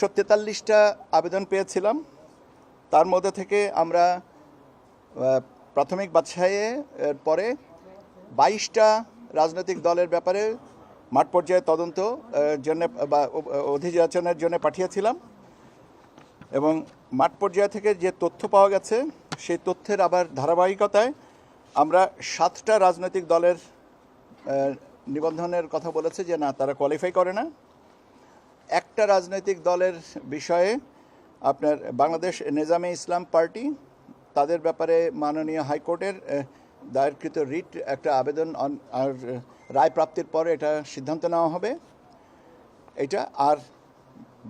143টা আবেদন পেয়েছিলাম। তার মধ্যে থেকে আমরা প্রাথমিক বাছাইয়ে পরে 22টা রাজনৈতিক দলের ব্যাপারে মাঠ পর্যায়ে তদন্ত জন্য বা অধিযাচনের জন্য পাঠিয়েছিলাম এবং মাঠ পর্যায় থেকে যে তথ্য পাওয়া গেছে সেই তথ্যের আবার ধারাবাহিকতায় আমরা 7টা রাজনৈতিক দলের নিবন্ধনের কথা বলেছে যে না, তারা কোয়ালিফাই করে না। একটা রাজনৈতিক দলের বিষয়ে আপনার বাংলাদেশ নেজামে ইসলাম পার্টি, তাদের ব্যাপারে মাননীয় হাইকোর্টের দায়েরকৃত রিট একটা আবেদন আর রায় প্রাপ্তির পরে এটা সিদ্ধান্ত নেওয়া হবে। এটা আর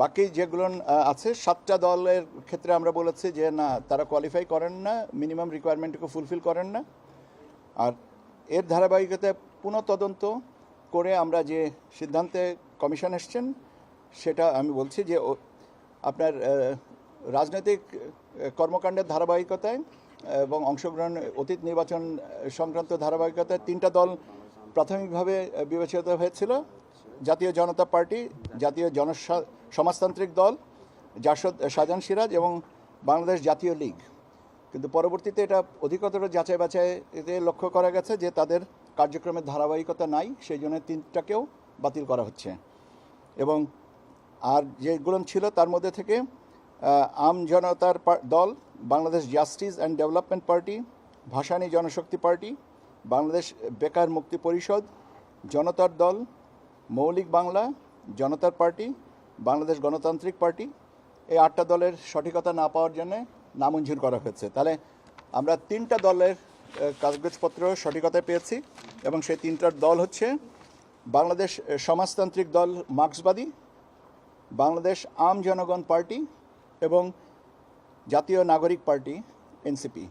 বাকি যেগুলো আছে 7টা দলের ক্ষেত্রে আমরা বলেছি যে না, তারা কোয়ালিফাই করেন না, মিনিমাম রিকোয়ারমেন্টকে ফুলফিল করেন না। আর এর ধারাবাহিকতায় পুনঃতদন্ত করে আমরা যে সিদ্ধান্তে কমিশন এসছেন সেটা আমি বলছি যে আপনার রাজনৈতিক কর্মকাণ্ডের ধারাবাহিকতায় এবং অংশগ্রহণ অতীত নির্বাচন সংক্রান্ত ধারাবাহিকতায় 3টা দল প্রাথমিকভাবে বিবেচিত হয়েছিল: জাতীয় জনতা পার্টি, জাতীয় সমাজতান্ত্রিক দল, জাসদ শাহজাহান সিরাজ এবং বাংলাদেশ জাতীয় লীগ। কিন্তু পরবর্তীতে এটা অধিকতর যাচাই বাছাইতে লক্ষ্য করা গেছে যে তাদের কার্যক্রমের ধারাবাহিকতা নাই, সেই জন্য 3টাকেও বাতিল করা হচ্ছে। এবং আর যেগুলো ছিল তার মধ্যে থেকে Aam Janatar Dal, Bangladesh justice and development party, Bhasani Janashakti party, Bangladesh বেকার মুক্তি পরিষদ, জনতার দল, মৌলিক বাংলা, জনতার পার্টি, বাংলাদেশ গণতান্ত্রিক পার্টি, এই 8টা দলের সঠিকতা না পাওয়ার জন্য নামঞ্জুর করা হয়েছে। তাহলে আমরা 3টা দলের কাগজপত্র সঠিকতা পেয়েছি এবং সেই 3টার দল হচ্ছে বাংলাদেশ সমাজতান্ত্রিক দল মার্ক্সবাদী, বাংলাদেশ আম জনগণ পার্টি এবং জাতীয় নাগরিক পার্টি এনসিপি।